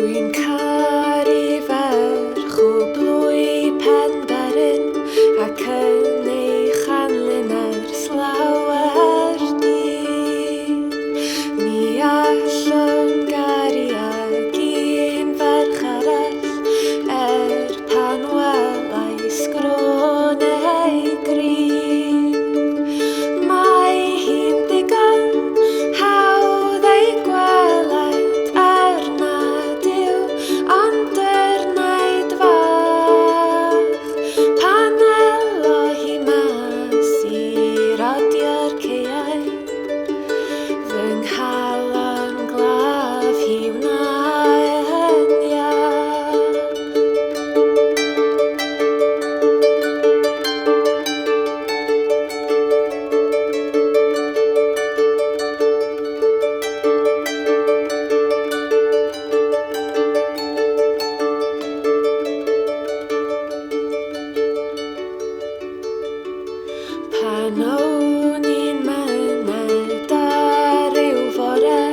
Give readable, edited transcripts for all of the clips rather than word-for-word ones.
Rwy'n caru ferch o blwy Pedair ac yn ei chanlyn ers lawer dydd. Ni allwn garu ag un ferch arall pan welais gron ei gryf. Mae hi'n digon hawdd ei gweled nad yw, ond naid fach pan elo hi mas I radio'r caeau. Fy nghalon glaf hi wna'n iach. Pan o'n i'n myned ar ryw fore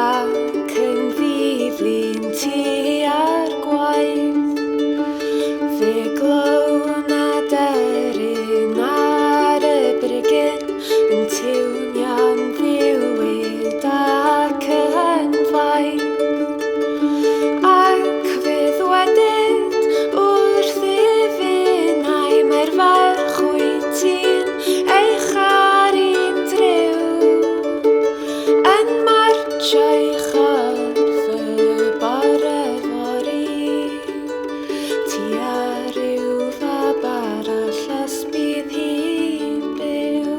ac yn ddiflin tua'r gwaith, fe glown aderyn ar y brigyn yn tiwnio'n ddiwyd ac yn faith. Ac fydd wedyd wrth iddyn mae'r ferch wyt ti'n ei charu'n driw yn martsio I chorff y bore fori tua ryw fab arall os bydd hi'n byw.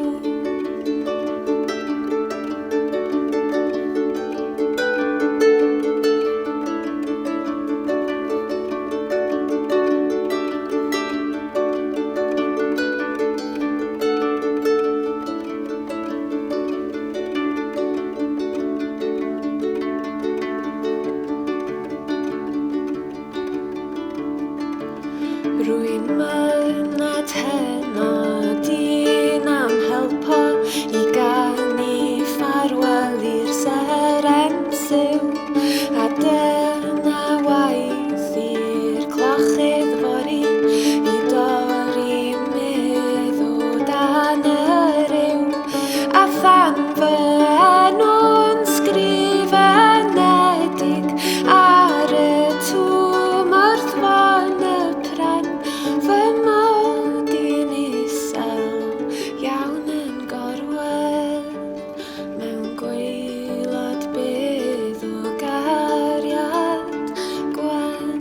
Rwy'n myned heno dyn am helpo I ganu ffarwel i'r serensyw, a dyna waith i'r clochydd fori I dorri meddwl dan y ryw, a than fy enw'n sgrifenedig ar y twm wrth fan y pren. Fy mod i'n isel iawn yn gorwedd mewn gwaelod bydd o gariad gwen.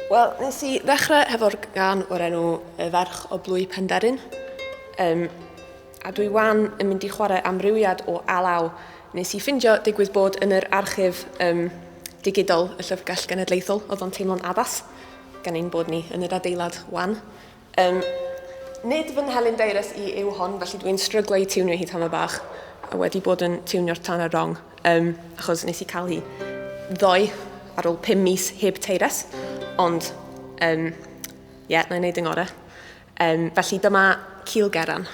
Wel, nes I ddechrau hefo'r gan o'r enw y ferch o blwy Pedair. A dwi wan yn mynd I chwarae amrywiad o alaw. Nes I ffindio digwydd bod yn yr archif digidol y Llyfrgell Genedlaethol oedd o'n teimlo'n addas gan ein bod ni yn yr adeilad wan. Nid fy nhelyn deirys I yw hon, felly dwi'n stryglo I tiwnio hi tam y bach a wedi bod yn tiwnio'r tan y rong, achos nes I cael hi ddoe ar ôl 5 mis heb teirys. Ond, na I wneud yng ngorau. Felly dyma Gwerin.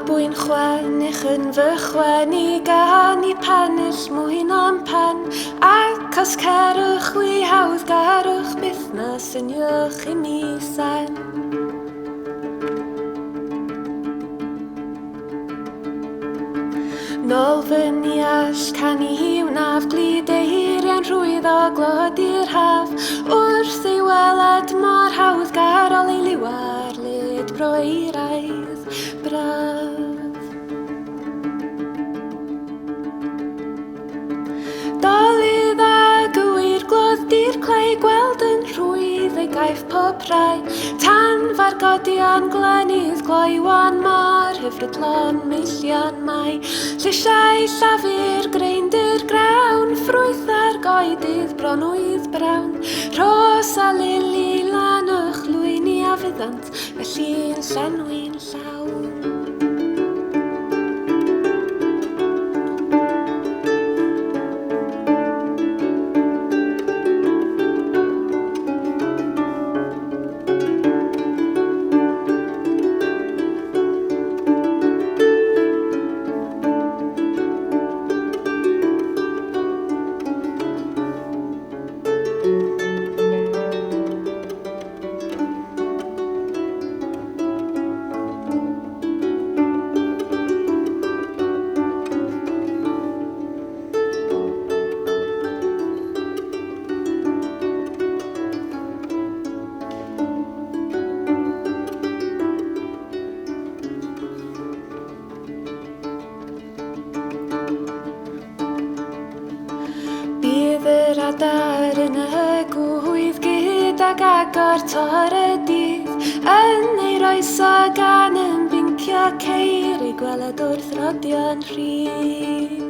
bwy'n chwennych yn fy chwenu gan I pennill mwyn am pen ac os cerwch wy hawdd garwch busnes yn iwch I mi sen. Nôl fy niall can I hiwnaf glid eiriau'n rhwydd o glod i'r haf wrth ei weled mor hawdd garol ei liwar lyd bro eiraidd braf. Dolydd a gywir glodd di'r clai gweld yn rhwydd ei gaif pob rhai tan fargodion glenydd gloiwan mor hyfryd lon meillion mai llysiau llafur greindir grawn ffrwyth ar goedydd bronwydd brawn ros a lili lan o'ch lwyni a fyddant felly'n llenwi'n llawn. Adar yn y gwydd gydag agor tor y dydd yn ei roeso gan yn bincio ceir ei gweled wrth rodio'n rhydd.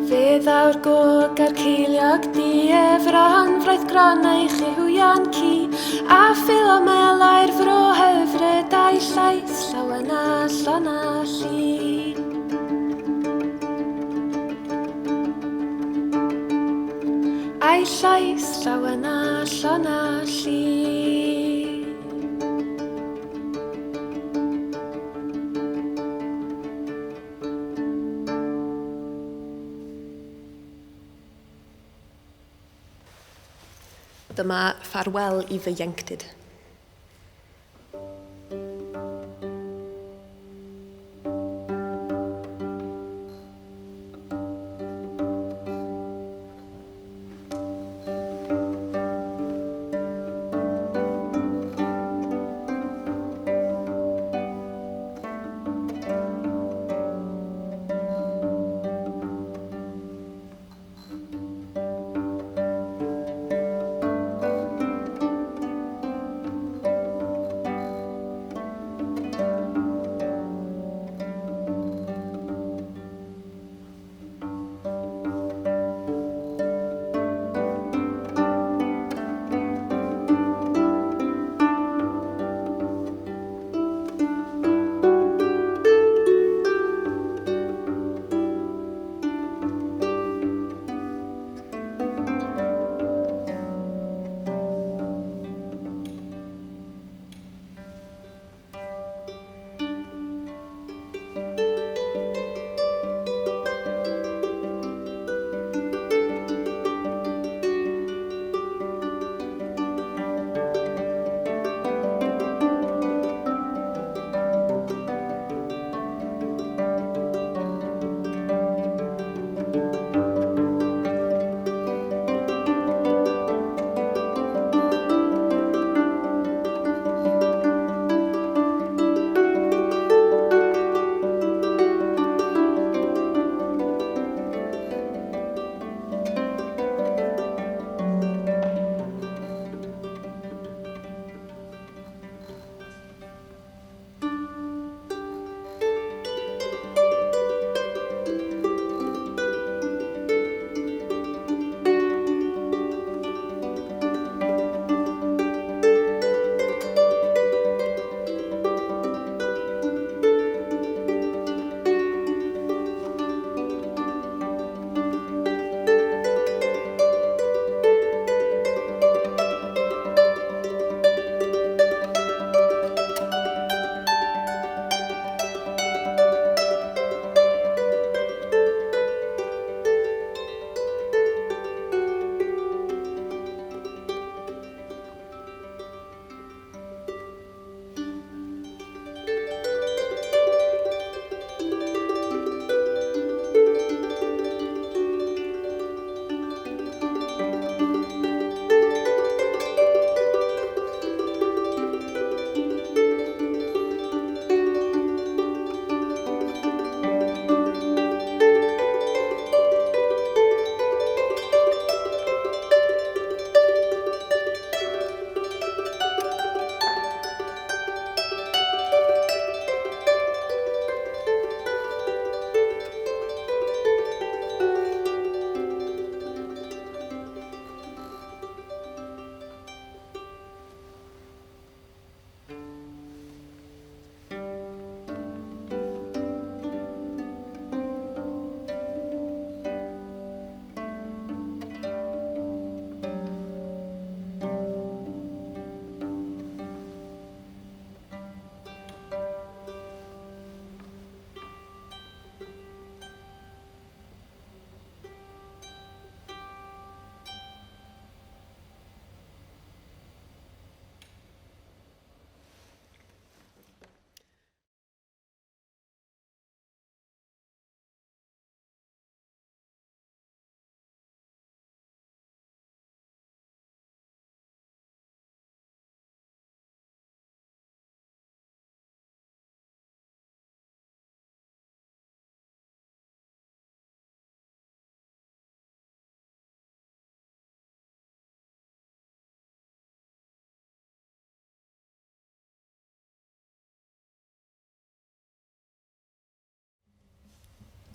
Fe ddawr gog ar ceiliog diefron fraidd gronau chiwio'n ci a ffilomela'r fro hyfryd a'i llais llawen a llon a lli. A'i llais llawen a llon a lli. Dyma ffarwel I fy ieuenctid.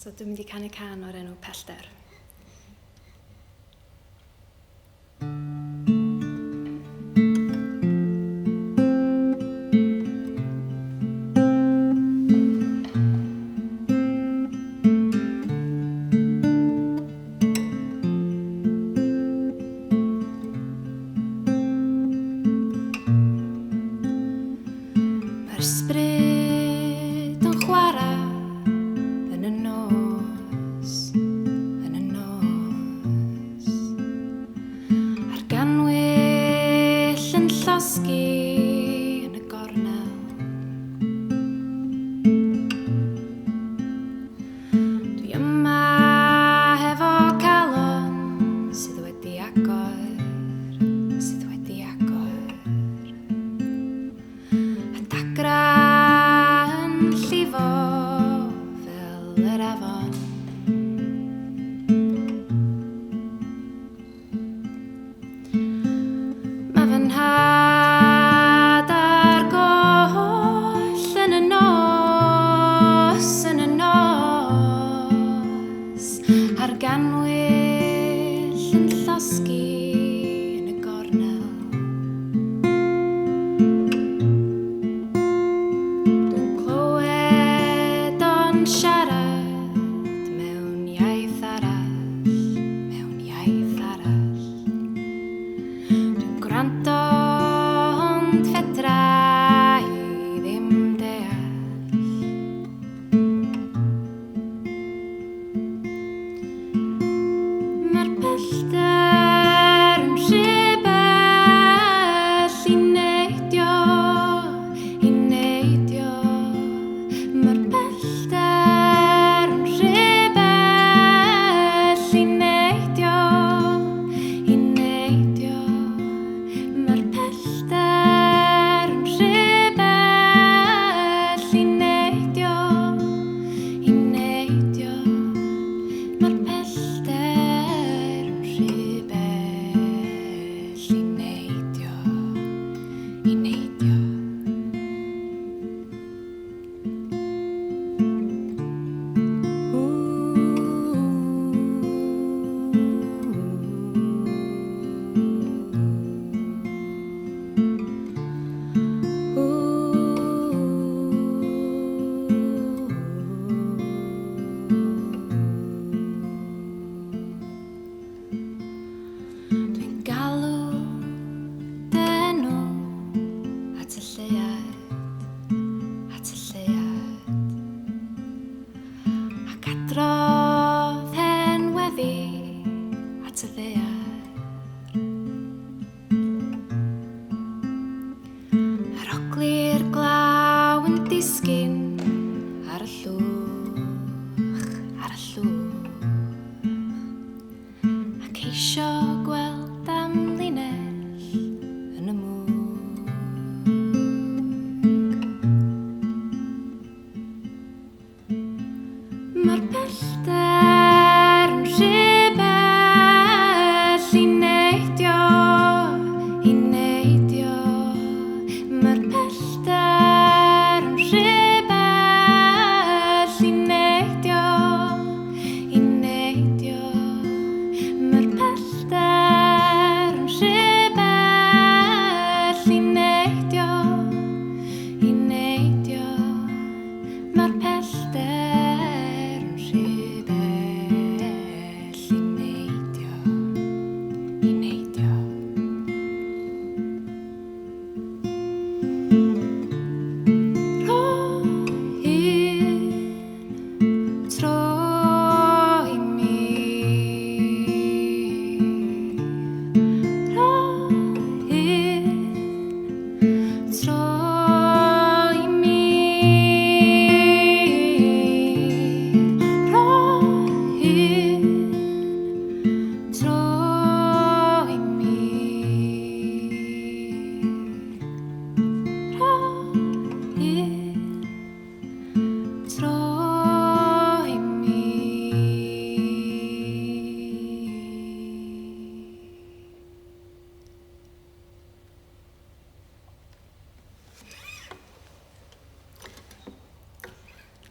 So dwi'n mynd i canu can o'r enw Pedair.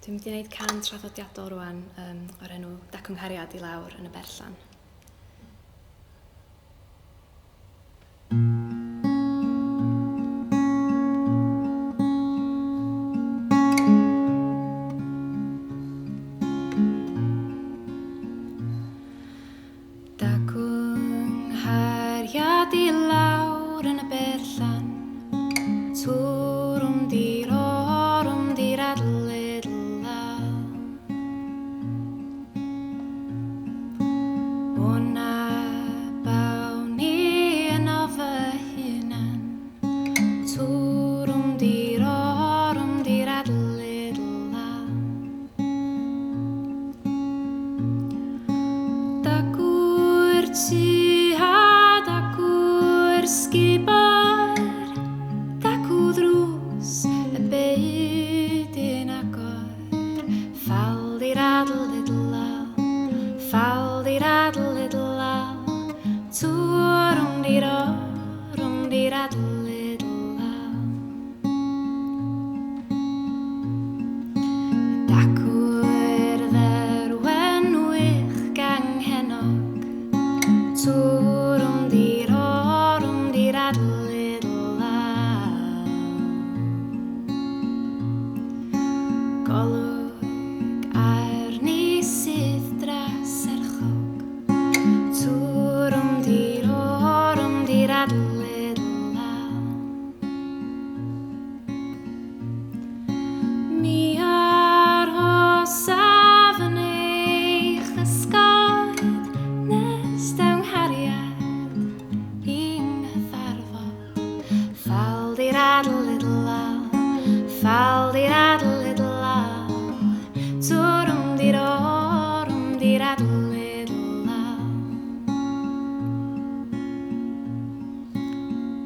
Dwi'n mynd i wneud can traddodiadol rwan o'r enw Dacwnghariad I lawr yn y berllan. Dacwnghariad I lawr yn y berllan, twrwm dir orwm dir adlyd law. O'na bawn I yno fy hunan, twrwm dir orwm dir adlyd law. Dacwyr tu a dacwyr sgibar, dacw ddrws y bydyn agor. Ffal dir adlyd law, ffal dir adlyd law, twrwm dir orwm dir adlyd law. Dacwyr dderwen wych ganghennog, twrwm dir orwm dir adlyd law. Golwg arni sydd dras erchog, twrwm dir orwm dir adlyd law. Mi ar hosaf yn eich ysgod, nes dawnghariad i'n hyfarfod. Ffal dir adlyd law, ffal dir adlyd law, twrwm dir orwm dir adlyd law.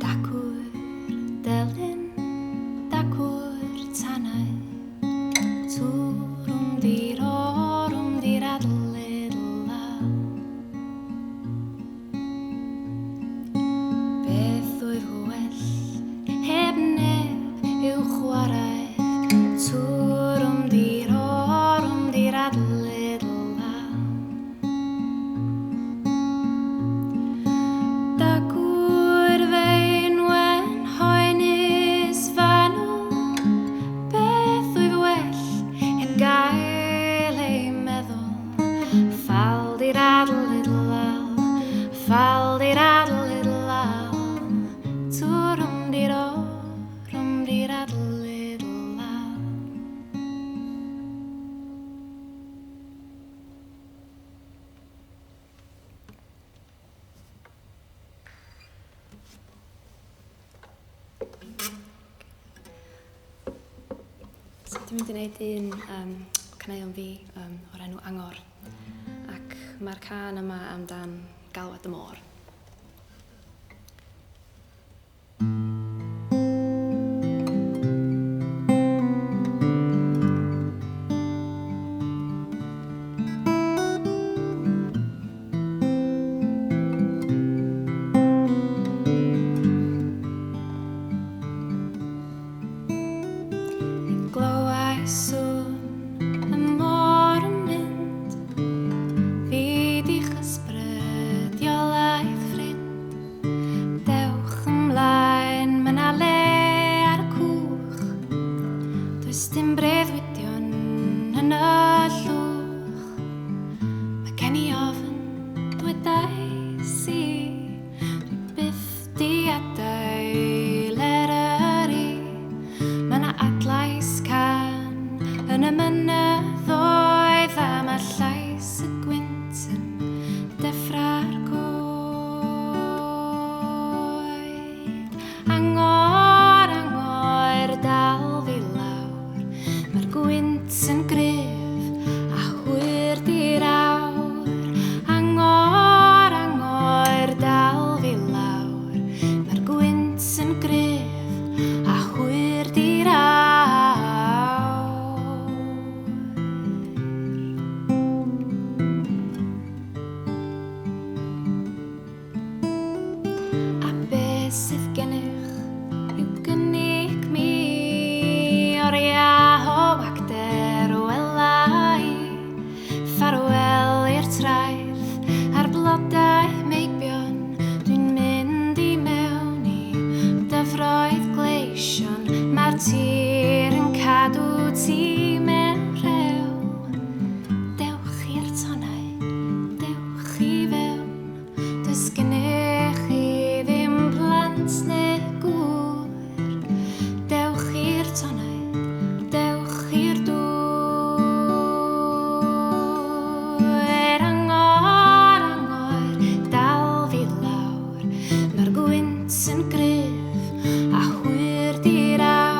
Dacwyr delyn, dacwyr tanau, twrwm dir orwm dir adlyd law. Beth oedd gwell heb neb i'w chwarae, twrwm dir orwm dir adlyd law. Dacwyr feinwen hoenus fanwl, beth oedd well heb gael ei meddwl. Ffal dir adlyd law, ffal dir adlyd law, twrwm dir orwm dir adlyd law. So dwi'n mynd i wneud un caneuon fi o'r enw Angor, ac mae'r can yma amdan galwad y môr. Glywai sŵn y môr yn mynd, fyd i'ch ysbrydiolaeth ffrind. Dewch ymlaen, ma' 'na le ar y cwch, does dim breuddwydion yn y llwch. Mae gen I ofn dwedais I, dwi byth di adael eryri. Ma' 'na adlais can tir yn cadw ti mewn rhew. Dewch i'r tonnau, dewch i fewn. Does gennych chi ddim plant neu gŵr. Dewch i'r tonnau, dewch i'r dŵr. Angor, angor, dal fi lawr. Mae'r gwynt yn gryf a hwyr di'r awr.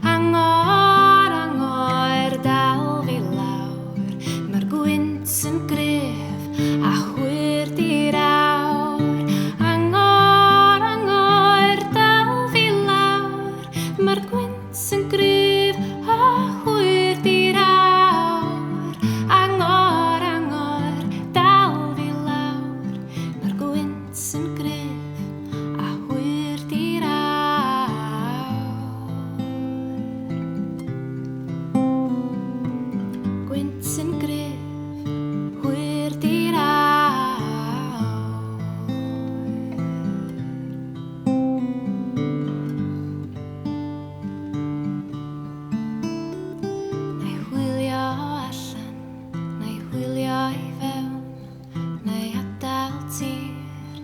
Angor, angor, dal fi lawr. Mae'r gwynt yn gryf a hwyr di'r awr. Angor, angor, dal fi lawr. Mae'r gwynt yn gryf a hwyr di'r awr. Angor, angor, dal fi lawr. Mae'r gwynt yn gryf a hwyr di'r awr. Gwynt yn gryf, hwyr di'r awr. Na i hwylio allan, na i hwylio i fewn, na i adael tir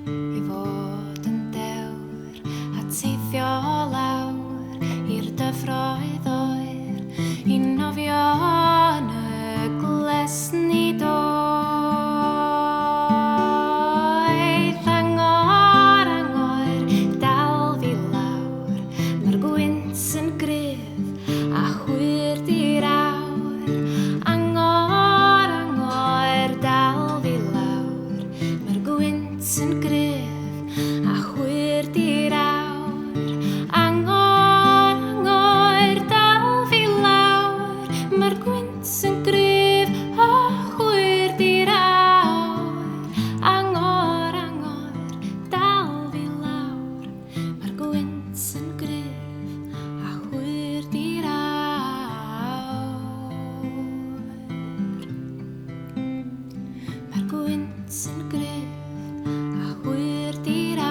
i fod yn dewr, a teithio lawr i'r dyfroedd oer, i nofio yn y glesni doedd. Angor, angor, dal fi lawr, mae'r gwynt yn gryf a hwyr di'r awr. Angor, angor, dal fi lawr, mae'r gwynt yn gryf a hwyr di'r awr. Angor, angor, dal fi lawr, mae'r gwynt yn gryf a hwyr di'r awr. Angor, angor, dal fi lawr, mae'r gwynt yn gryf a hwyr di'r awr. Mae'r gwynt yn gryf a hwyr di'r awr.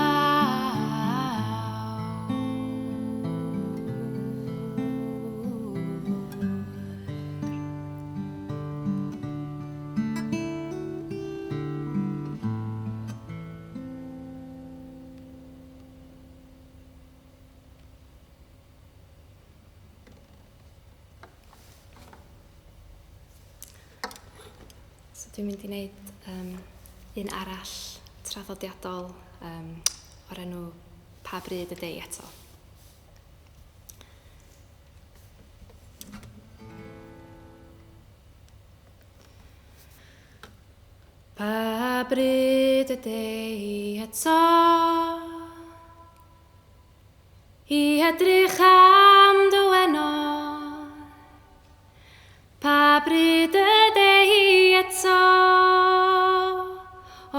So dwi'n mynd i wneud un arall traddodiadol o'r enw Pa Bryd y Dei eto. Pa bryd y dei eto i edrych am dy wenor. Pa bryd y dei eto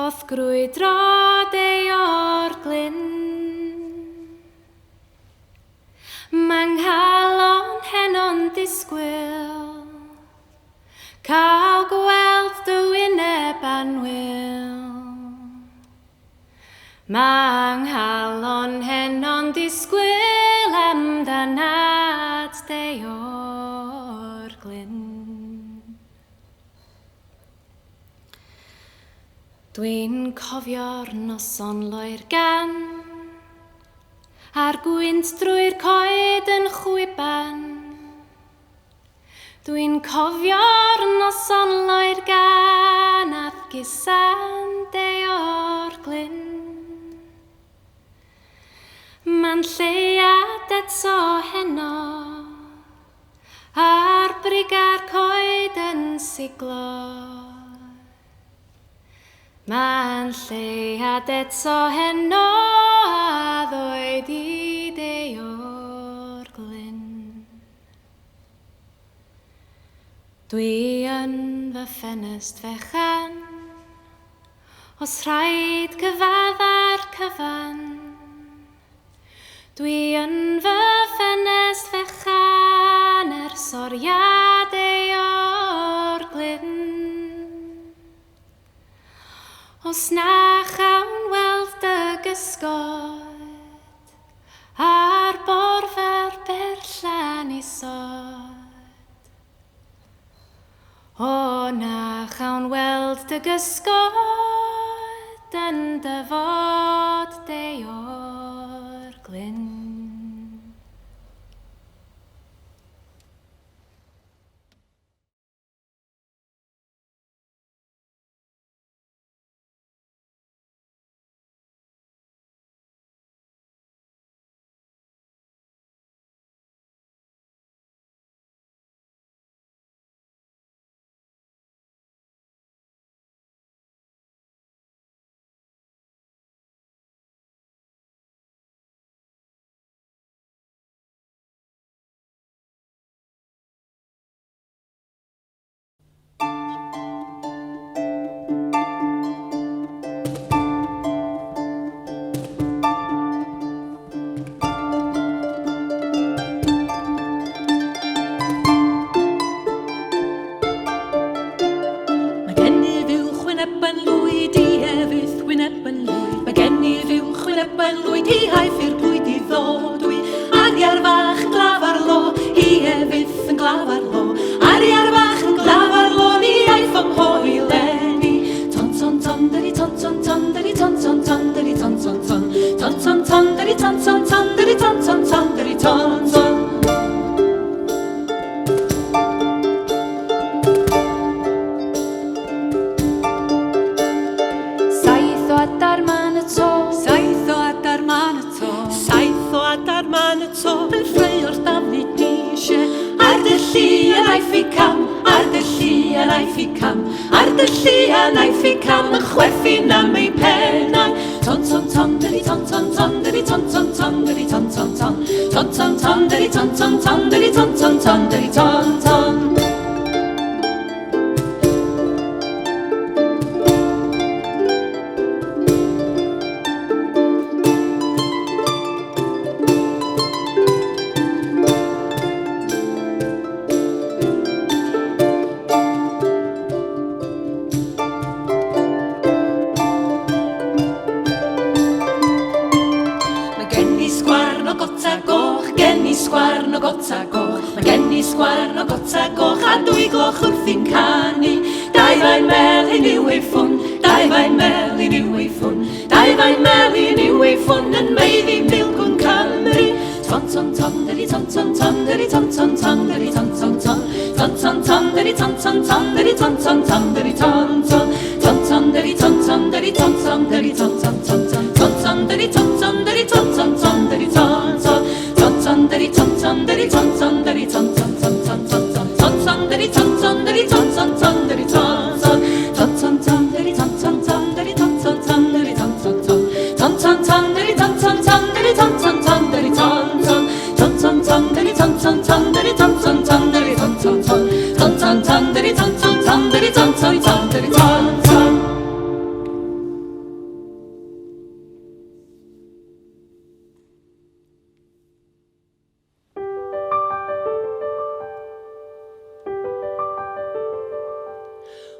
oedd grwydro dei o'r glyn. Mae'n nghalon heno'n disgwyl, cael gweld dy wyneb anwyl. Mae'n nghalon heno'n disgwyl amdanad dei o'r glyn. Dwi'n cofio'r noson Llyfrgell a'r gwynt drwy'r coed yn chwiban. Dwi'n cofio'r noson Llyfrgell a'r gusan dei o'r glyn. Mae'n lleiad eto heno a'r briga'r coed yn siglo. Mae'n lleiad eto heno a ddwyd i dei o'r glyn. Dwi yn fy ffenest fechan, os rhaid cyfadda'r cyfan. Dwi yn fy ffenest fechan, soriad ei o'r glyn. Os na chawn weld dy gysgod a'r borfer berfformwyr. na chawn weld dy gysgod yn dyfod de o'r glyn.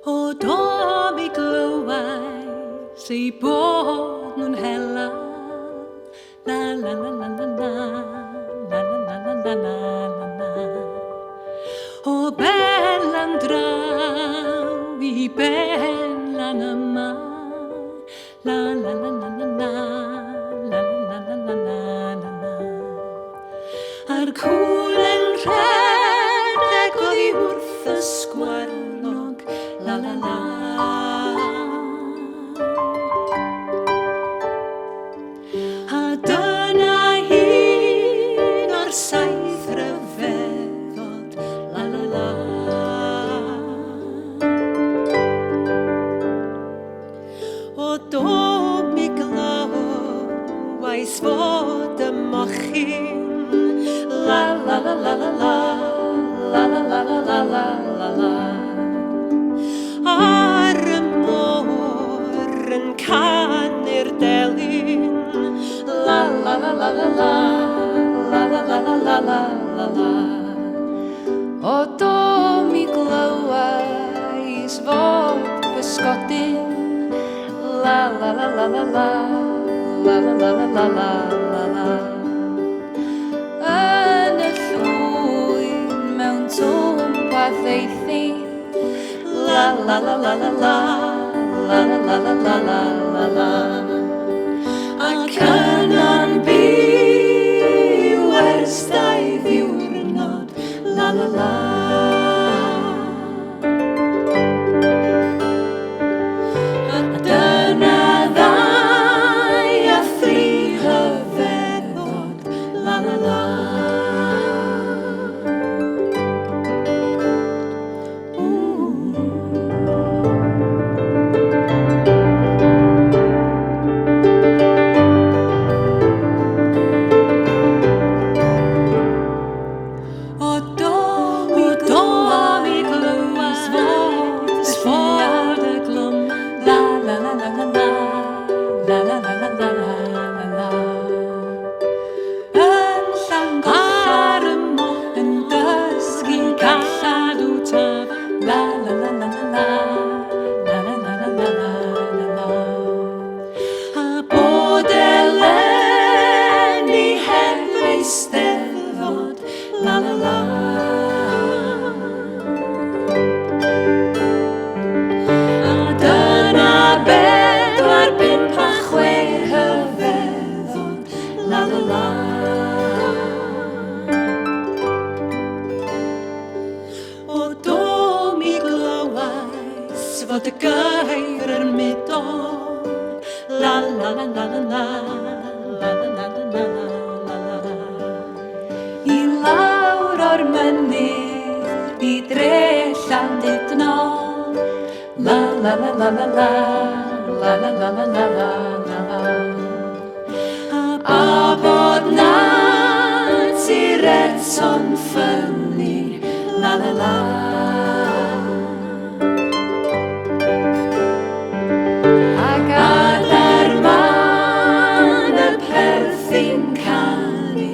O do mi glywais ei bod nhw'n hela. La la la la la la, la la la la la la la la. O belan draw I belan yma. La la la la la la, la la la la la la la. A'r cwl yn rhedeg oddi wrth y sgwarnog. La la la. A dyna un o'r saith rhyfeddod. La la la. O do mi glywais fod y mochyn. La la la la la la. La la la la la la la la. Ar y môr yn canu'r delyn. La la la la la la. La la la la la la la la. O do mi glywais fod bysgodyn. La la la la la la. La la la la la la la la. Yn y llwyn mewn twmpath eithi. La la la la la la la la la la la la la. Ac yna'n byw ers 2 ddiwrnod, la la la. A dyna 2 a 3 hyfeddod, la la la. Eisteddfod, la la la. A dyna 4, 5 a 6 hyfeddod, la la la. O do mi glywais fod y gair yn mudo, la la la la la la, la la la la la. O'r mynydd I dre Llandudno, la la la la la la, la la la la la la la. A bod na tir eto'n ffynnu, la la la. Ac adar man y perthyn canu,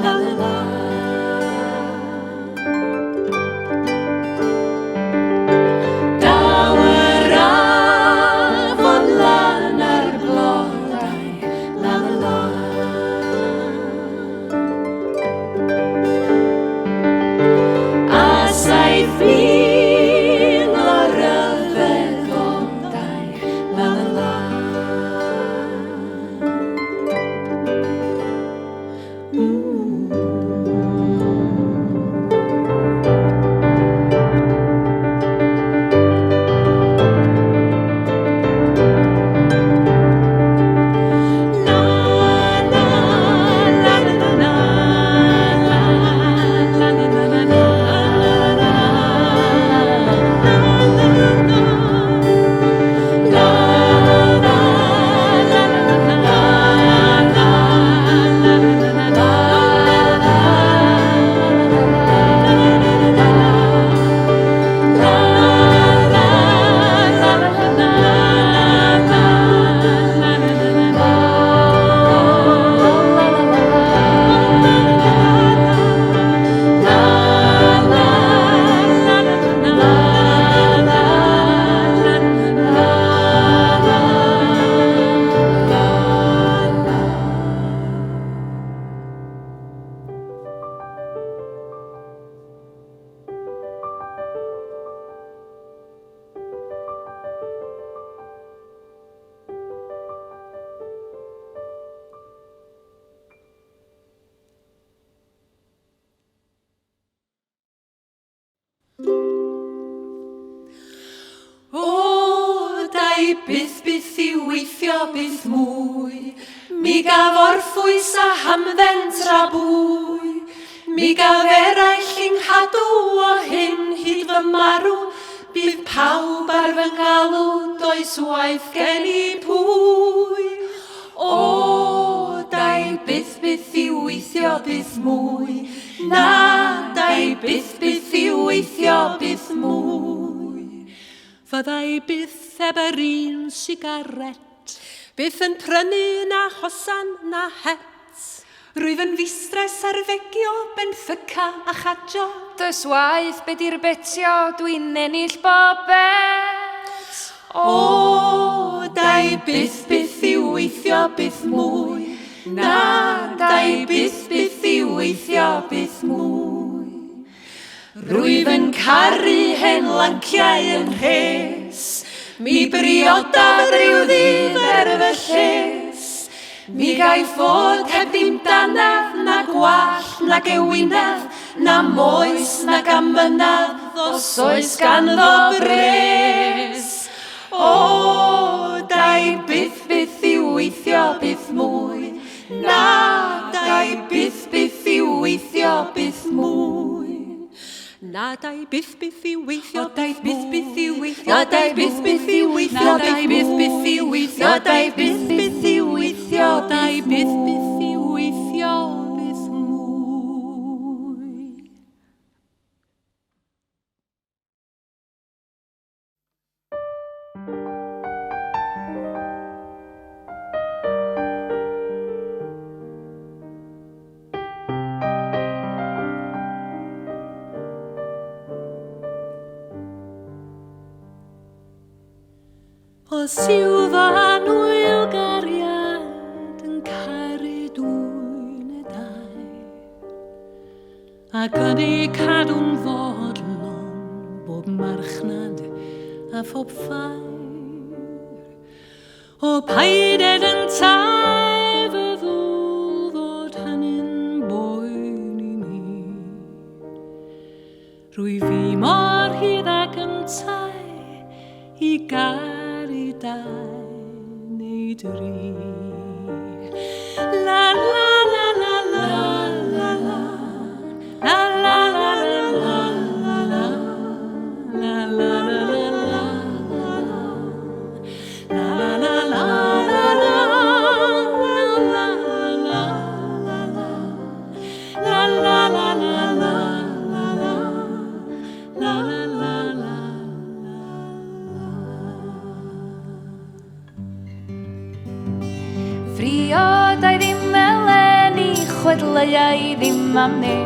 la la la. Byth I weithio byth mwy, mi gaf orffwys a hamdden tra bwy, mi gaf eraill yng nghadw o hyn hyd fy marw, bydd pawb ar fy ngalw, does waith gen I pwy. O, dai byth I weithio byth mwy, na, dai byth I weithio byth mwy. Fyddai byth heb yr un sigaret, byth yn prynu na hosan na het. Rwyf yn fistres ar fegio benthyca a chadio. Dys waith be di'r betio, dwi'n ennill bobet. O, dai byth I weithio byth mwy, na, dai byth I weithio byth mwy. Rwyf yn caru hen lanciau yn rhes, mi briodaf rhyw ddydd fy lles. Mi gai fod heb ddim danaf, na gwall, na gewinaf, na moes, na gamynaf, os oes ganddo bres. O, dau byth i weithio byth mwy, na, dau byth i weithio byth mwy. Na dau byth i weithio byth mwy, na dau byth i weithio byth mwy, na dau byth i weithio, dau byth i weithio byth mwy. Os yw fan wyl gariad yn caru dwy neu dau, ac yn ei cadw'n fodlon bob marchnad a phob ffair. O paided yn taif y ddw fod hynny'n boen i mi. Rwy fi mor hydd ac yn tai i gael dau neu dri. La la la la la la la, la la la la la la, la la la la la, la la la la Friodau ddim eleni, chwedleiau ddim am neb.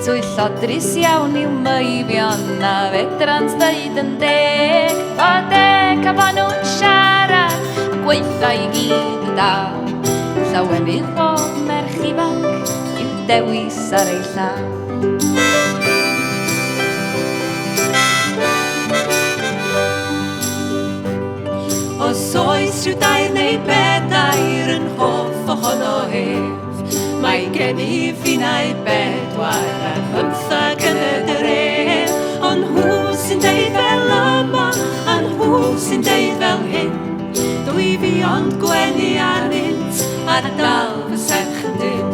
Twy llodrus iawn i'w meibion a fedrans ddeud yn deg. O deg a fan nhw'n siarad, gweitha i gyd y daw. Llawenydd o merch ifanc i'w dewis ar ei llaw. Os oes rhyw dair neu bedair yn hoff ohono ef, mae gen I finnau 4 a 15 yn y dref. Ond nhw sy'n deud fel yma, a nhw sy'n deud fel hyn. Dwy fi ond gwenu ar nynt, a dal fy serch yn dyn.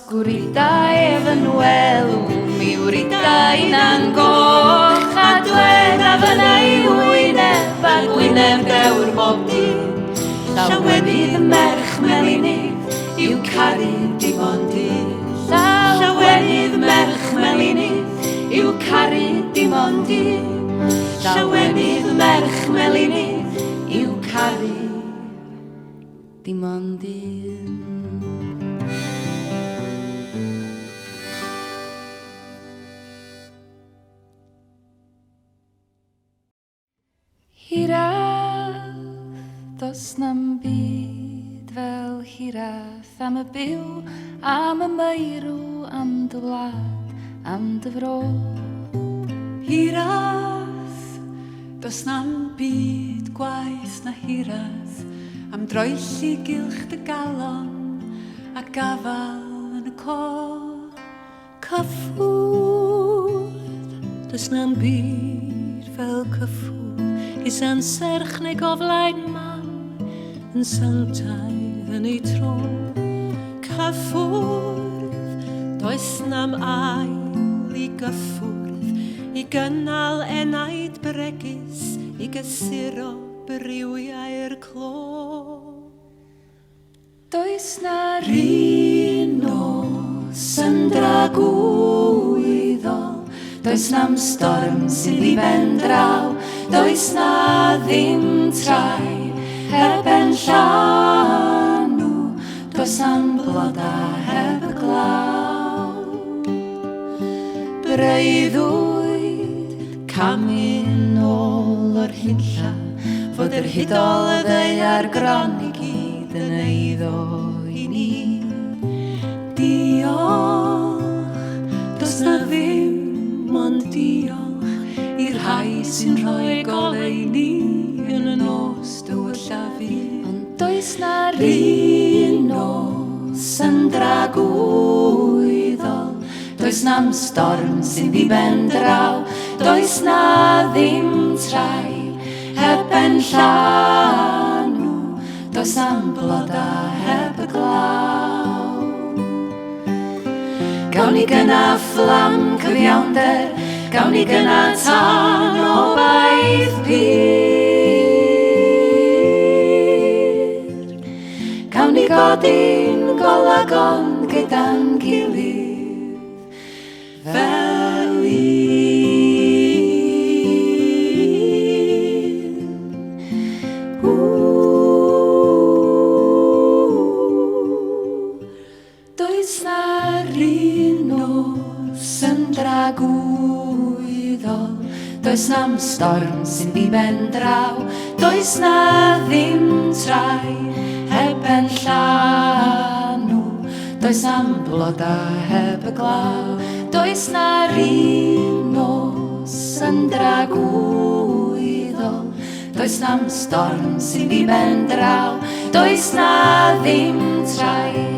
Gwrida ef yn welw, mi wrida una'n goch, a dweda fyna I wyneb, a gwyneb dewr bob dydd. Llawenydd merch melinydd, i'w caru dim ond dydd. Llawenydd merch melinydd, i'w caru dim ond dydd. Llawenydd merch melinydd, i'w caru dim ond dydd. Hiraeth, does na'm byd fel hiraeth am y byw, am y meirw, am dy wlad, am dy fro. Hiraeth, does na'm byd gwaith na hiraeth, am droelli gylch dy galon a gafal yn y côr. Cyffwrdd, does na'm byd fel cyffwrdd, Is yn serch neu goflaen mam, yn sanctaidd yn ei tro. Cyffwrdd, does na'm ail I gyffwrdd, I gynnal enaid bregus, I gysuro brywiau'r clo. Does na rhin o dragwyddol, does na'm storm sy'n ddi ben draw, does na ddim trai, heb en llanw, does na'm bloda heb y glaw. Breuddwyd camu'n ôl o'r hynlla, fod yr hudol y ddeiar gron i gyd yn eiddo i ni. Diolch, does na ddim ond diolch i'r rhai sy'n rhoi goleuni yn y nos dywylla fi. Ond does na r'un nos yn dragwyddol, does na'm storm sy'n ddi ben draw, does na ddim trai, heb en llanw, does na'm bloda heb y glaw. Gawn ni gyna fflam cyfiawnder, gawn ni gyna tan o baith pyr. Gawn ni godi'n golagon gyda'n gilydd, fel does na r'un nos yn dragwyddol, does na'm storm sy'n ddi ben draw, does na ddim trai, heb en llanw, does na'm bloda heb y glaw. Does na r'un nos yn dragwyddol, does na'm storm sy'n ddi ben draw, does na ddim trai,